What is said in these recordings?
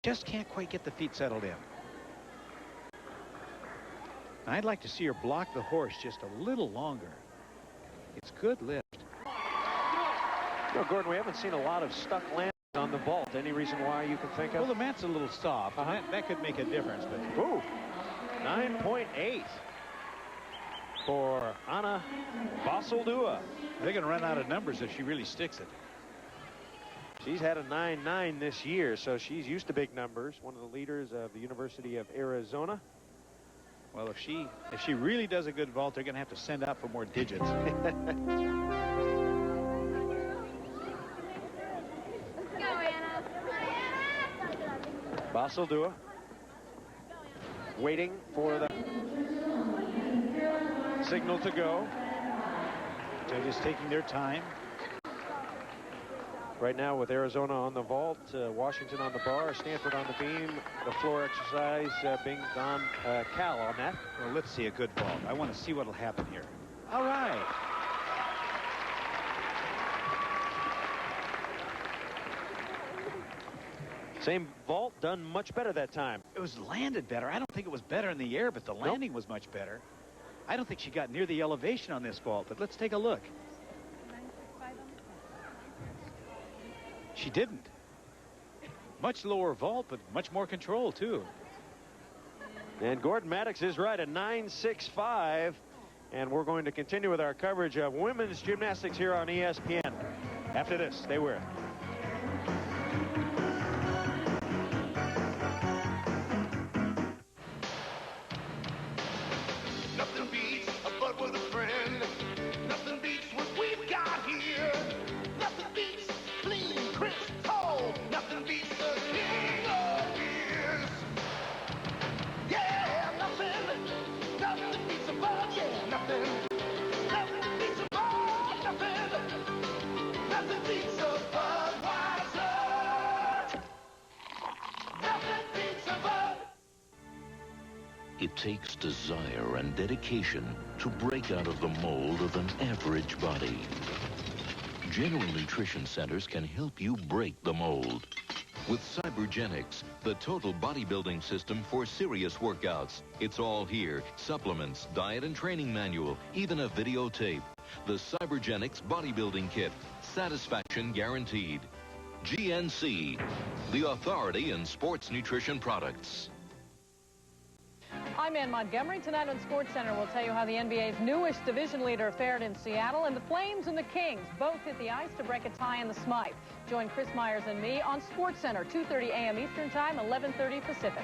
Just can't quite get the feet settled in. I'd like to see her block the horse just a little longer. It's good lift. No, Gordon, we haven't seen a lot of stuck landings on the vault. Any reason why you can think of? Well, the mat's a little soft. That could make a difference. But ooh, 9.8 for Anna Basildua. They're going to run out of numbers if she really sticks it. She's had a 9.9 this year, so she's used to big numbers. One of the leaders of the University of Arizona. Well, if she really does a good vault, they're going to have to send out for more digits. Basildua waiting for the signal to go. They're just taking their time. Right now with Arizona on the vault, Washington on the bar, Stanford on the beam, the floor exercise being Don Cal on that. Well, let's see a good vault. I want to see what will happen here. All right. Same vault, done much better that time. It was landed better. I don't think it was better in the air, but the landing was much better. I don't think she got near the elevation on this vault, but let's take a look. She didn't. Much lower vault, but much more control, too. And Gordon Maddox is right, a 9.65. And we're going to continue with our coverage of women's gymnastics here on ESPN. After this, stay with us. Nothing beats a bud with a friend. Nothing beats what we've got here. Nothing beats clean, crisp, cold. Nothing beats the king of beers. Yeah, nothing beats a bud. Yeah, nothing beats a bud. Nothing beats a Budweiser. Nothing beats a bud. It takes desire and dedication to break out of the mold of an average body. General Nutrition Centers can help you break the mold. With Cybergenics, the total bodybuilding system for serious workouts. It's all here. Supplements, diet and training manual, even a videotape. The Cybergenics Bodybuilding Kit. Satisfaction guaranteed. GNC, the authority in sports nutrition products. I'm Ann Montgomery. Tonight on SportsCenter, we'll tell you how the NBA's newest division leader fared in Seattle, and the Flames and the Kings both hit the ice to break a tie in the Smythe. Join Chris Myers and me on SportsCenter, 2:30 a.m. Eastern Time, 11:30 Pacific.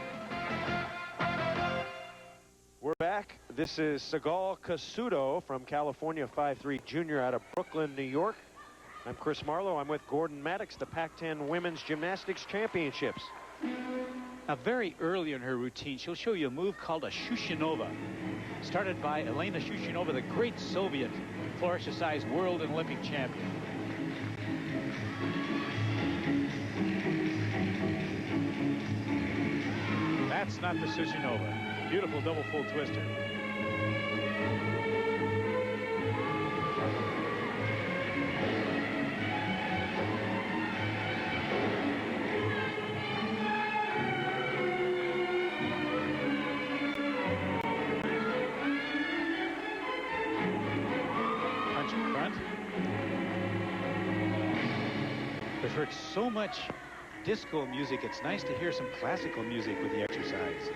We're back. This is Segal Casuto from California, 5'3" junior out of Brooklyn, New York. I'm Chris Marlowe. I'm with Gordon Maddox, the Pac-10 Women's Gymnastics Championships. Now, very early in her routine, she'll show you a move called a Shushinova, started by Elena Shushinova, the great Soviet floor exercise world and Olympic champion. That's not the Shushinova. Beautiful double full twister. We've heard so much disco music. It's nice to hear some classical music with the exercise.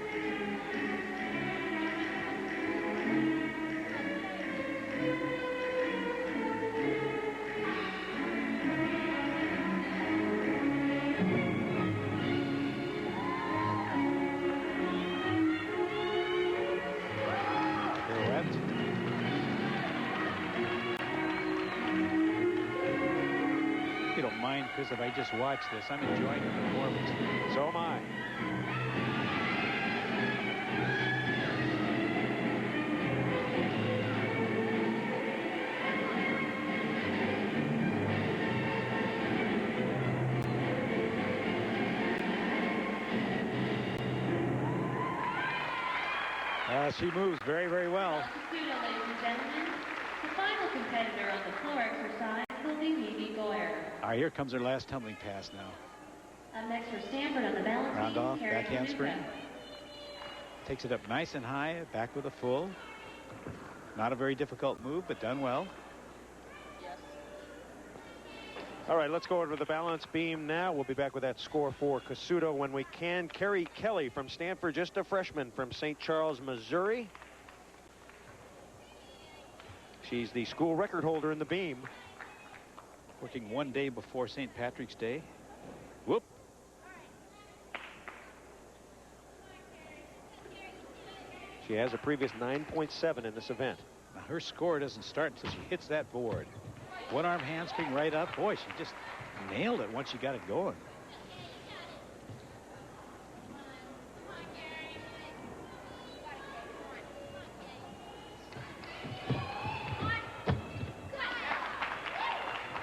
Chris, if I just watch this, I'm enjoying the performance. So am I. She moves very, very well. Ladies and gentlemen, the final competitor on the floor exercise will be Mimi Boyer. All right, here comes her last tumbling pass now. Up next for Stanford on the balance Round beam, off, Carrie back handspring. Domingo. Takes it up nice and high, back with a full. Not a very difficult move, but done well. All right, let's go over to the balance beam now. We'll be back with that score for Casuto when we can. Carrie Kelly from Stanford, just a freshman from St. Charles, Missouri. She's the school record holder in the beam. Working one day before St. Patrick's Day. Whoop. She has a previous 9.7 in this event. Now her score doesn't start until she hits that board. One arm handspring right up. Boy, she just nailed it once she got it going.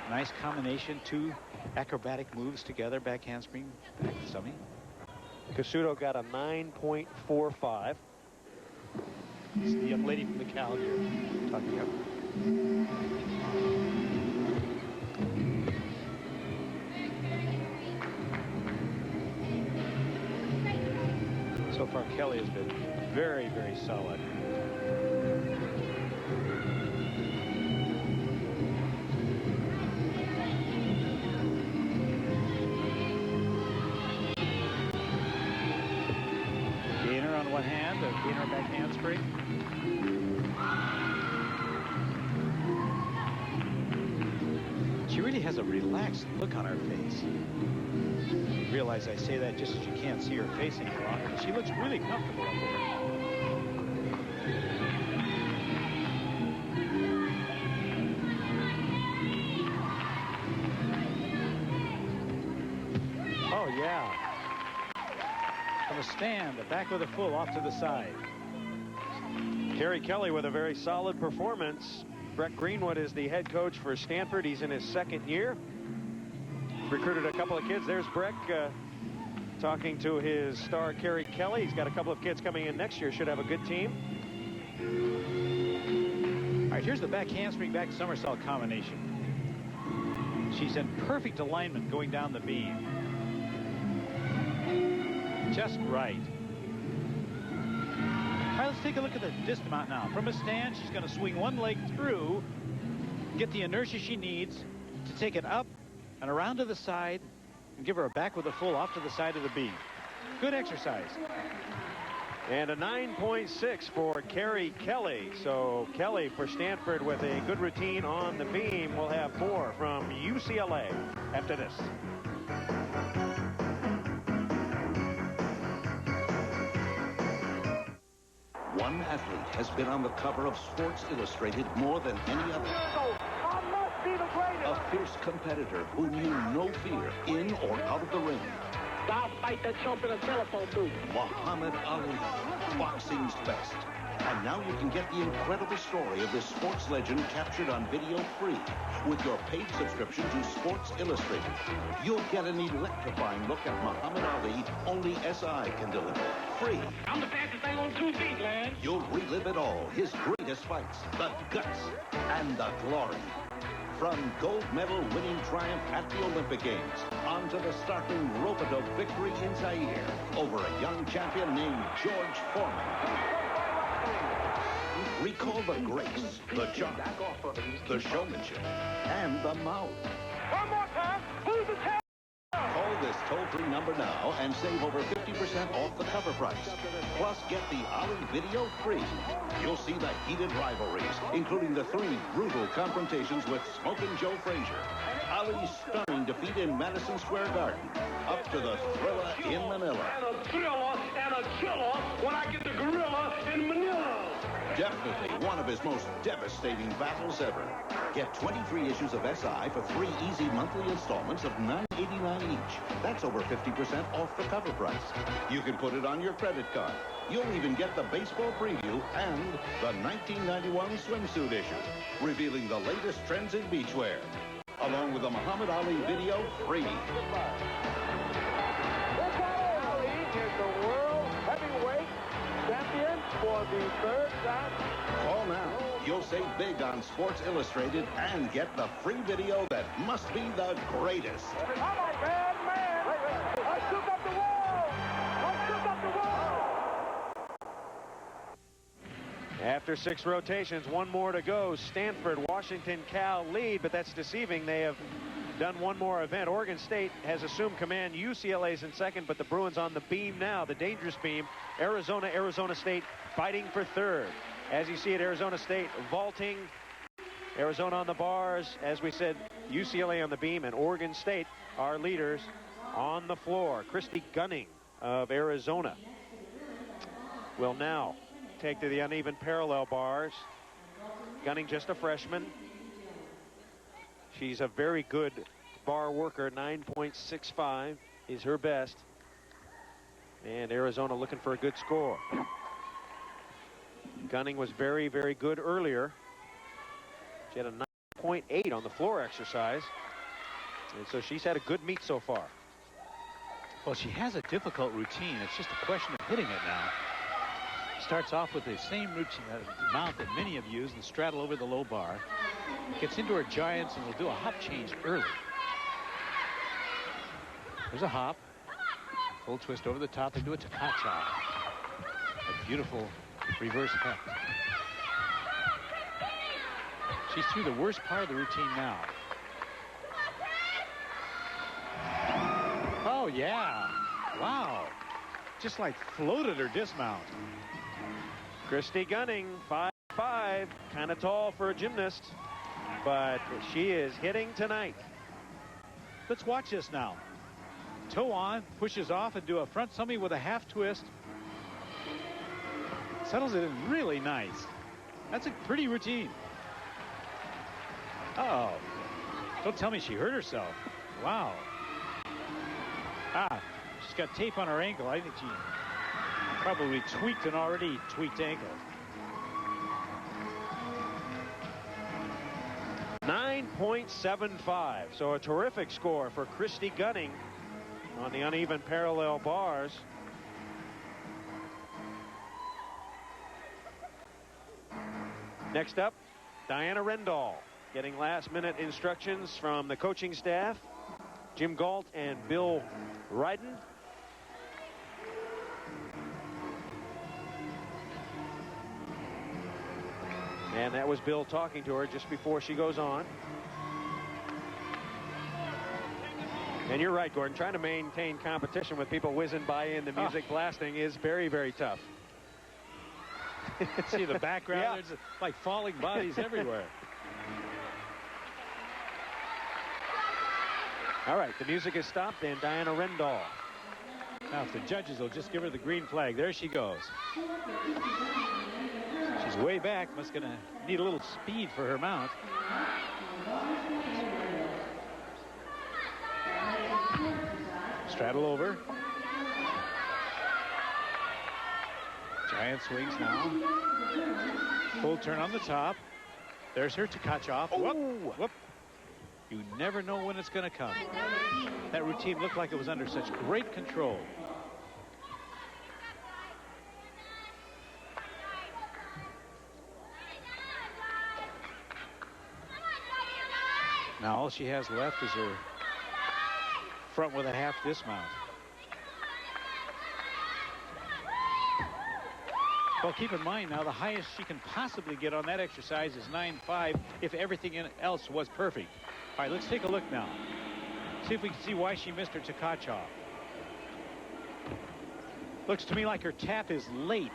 Nice combination, two acrobatic moves together, back handspring, back summy. Casuto got a 9.45. It's the young lady from the calendar talking up. So far, Kelly has been very, very solid. Gainer on one hand, a gainer back handspring. She really has a relaxed look on her face. Realize I say that just as you can't see her face any longer, but she looks really comfortable up there. Oh, yeah. From a stand, a back with a full off to the side. Carrie Kelly with a very solid performance. Brett Greenwood is the head coach for Stanford. He's in his second year. Recruited a couple of kids. There's Breck talking to his star Carrie Kelly. He's got a couple of kids coming in next year. Should have a good team. All right, here's the back handspring, back somersault combination. She's in perfect alignment going down the beam. Just right. All right, let's take a look at the dismount now. From a stand, she's going to swing one leg through, get the inertia she needs to take it up and around to the side and give her a back with a full off to the side of the beam. Good exercise. And a 9.6 for Carrie Kelly. So Kelly for Stanford with a good routine on the beam. We'll have more from UCLA after this. One athlete has been on the cover of Sports Illustrated more than any other. A fierce competitor who knew no fear in or out of the ring. I'll fight that chump in a telephone booth. Muhammad Ali, boxing's best. And now you can get the incredible story of this sports legend captured on video free with your paid subscription to Sports Illustrated. You'll get an electrifying look at Muhammad Ali only SI can deliver. Free. I'm the fastest thing on 2 feet, man. You'll relive it all, his greatest fights, the guts, and the glory. From gold medal winning triumph at the Olympic Games onto the startling rope-a-dope victory in Zaire over a young champion named George Foreman. Recall the grace, the charm, the showmanship, and the mouth. One more time. Who's the champ? Call this toll-free number now and save over 50% off the cover price. Plus, get the Ali video free. You'll see the heated rivalries, including the 3 brutal confrontations with Smokin' Joe Frazier, Ali's stunning defeat in Madison Square Garden, up to the thriller in Manila. And a thriller and a killer when I get the gorilla in Manila. Definitely one of his most devastating battles ever. Get 23 issues of SI for 3 easy monthly installments of $9.89 each. That's over 50% off the cover price. You can put it on your credit card. You'll even get the baseball preview and the 1991 swimsuit issue, revealing the latest trends in beachwear, along with the Muhammad Ali video free. Ali is the world heavyweight champion for the 3rd time. Call now. You'll save big on Sports Illustrated and get the free video that must be the greatest. I'm a bad man. After 6 rotations, 1 more to go. Stanford, Washington, Cal lead, but that's deceiving. They have done 1 more event. Oregon State has assumed command. UCLA's in second, but the Bruins on the beam now, the dangerous beam. Arizona State fighting for third. As you see it, Arizona State vaulting. Arizona on the bars. As we said, UCLA on the beam, and Oregon State, our leaders, on the floor. Christy Gunning of Arizona will now take to the uneven parallel bars. Gunning, just a freshman. She's a very good bar worker. 9.65 is her best. And Arizona looking for a good score. Gunning was very, very good earlier. She had a 9.8 on the floor exercise. And so she's had a good meet so far. Well, she has a difficult routine. It's just a question of hitting it now. Starts off with the same routine mount that many have used, and straddle over the low bar. Gets into her giants and will do a hop change early. There's a hop. Full twist over the top and do a cha-cha. A beautiful reverse hep. She's through the worst part of the routine now. Oh, yeah. Wow. Just like floated her dismount. Christy Gunning, 5'5", kind of tall for a gymnast, but she is hitting tonight. Let's watch this now. Toe on, pushes off and do a front somersault with a half twist. Settles it in really nice. That's a pretty routine. Uh-oh. Don't tell me she hurt herself. Wow. Ah, she's got tape on her ankle. I think she probably tweaked an already tweaked ankle. 9.75. So a terrific score for Christy Gunning on the uneven parallel bars. Next up, Diana Rendall, getting last-minute instructions from the coaching staff, Jim Galt and Bill Ryden. And that was Bill talking to her just before she goes on. And you're right, Gordon. Trying to maintain competition with people whizzing by in the music blasting is very, very tough. See the background? Yeah. There's like falling bodies everywhere. All right, the music has stopped, and Diana Rendall. Now, if the judges will just give her the green flag, there she goes. She's way back. Must gonna need a little speed for her mount. Straddle over. Giant swings now. Full turn on the top. There's her Tkachev. Oh. Whoop, whoop. You never know when it's going to come. That routine looked like it was under such great control. Now all she has left is her front with a half dismount. Well, keep in mind now the highest she can possibly get on that exercise is 9.5 if everything else was perfect. All right, let's take a look now. See if we can see why she missed her Tkachev. Looks to me like her tap is late,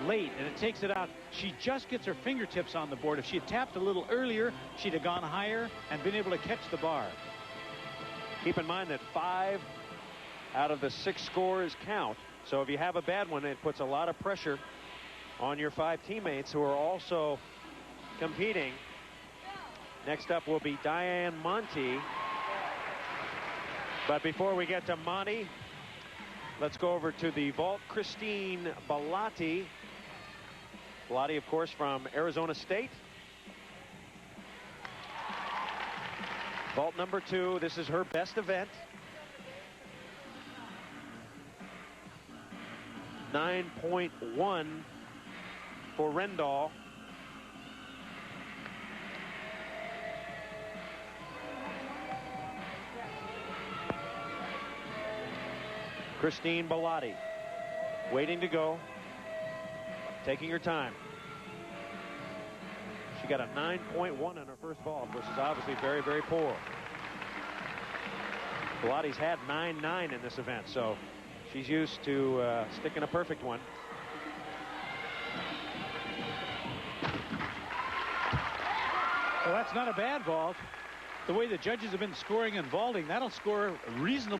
and it takes it out. She just gets her fingertips on the board. If she had tapped a little earlier, she'd have gone higher and been able to catch the bar. Keep in mind that 5 out of the 6 scores count. So if you have a bad one, it puts a lot of pressure on your 5 teammates who are also competing. Next up will be Diane Monty. But before we get to Monty, let's go over to the vault. Christine Bellotti. Bellotti, of course, from Arizona State. Vault number 2. This is her best event. 9.1 for Rendall. Christine Bellotti waiting to go, taking her time. She got a 9.1 on her first vault, which is obviously very, very poor. Pilates had 9.9 in this event, so she's used to sticking a perfect one. Well, that's not a bad vault. The way the judges have been scoring and vaulting, that'll score reasonably.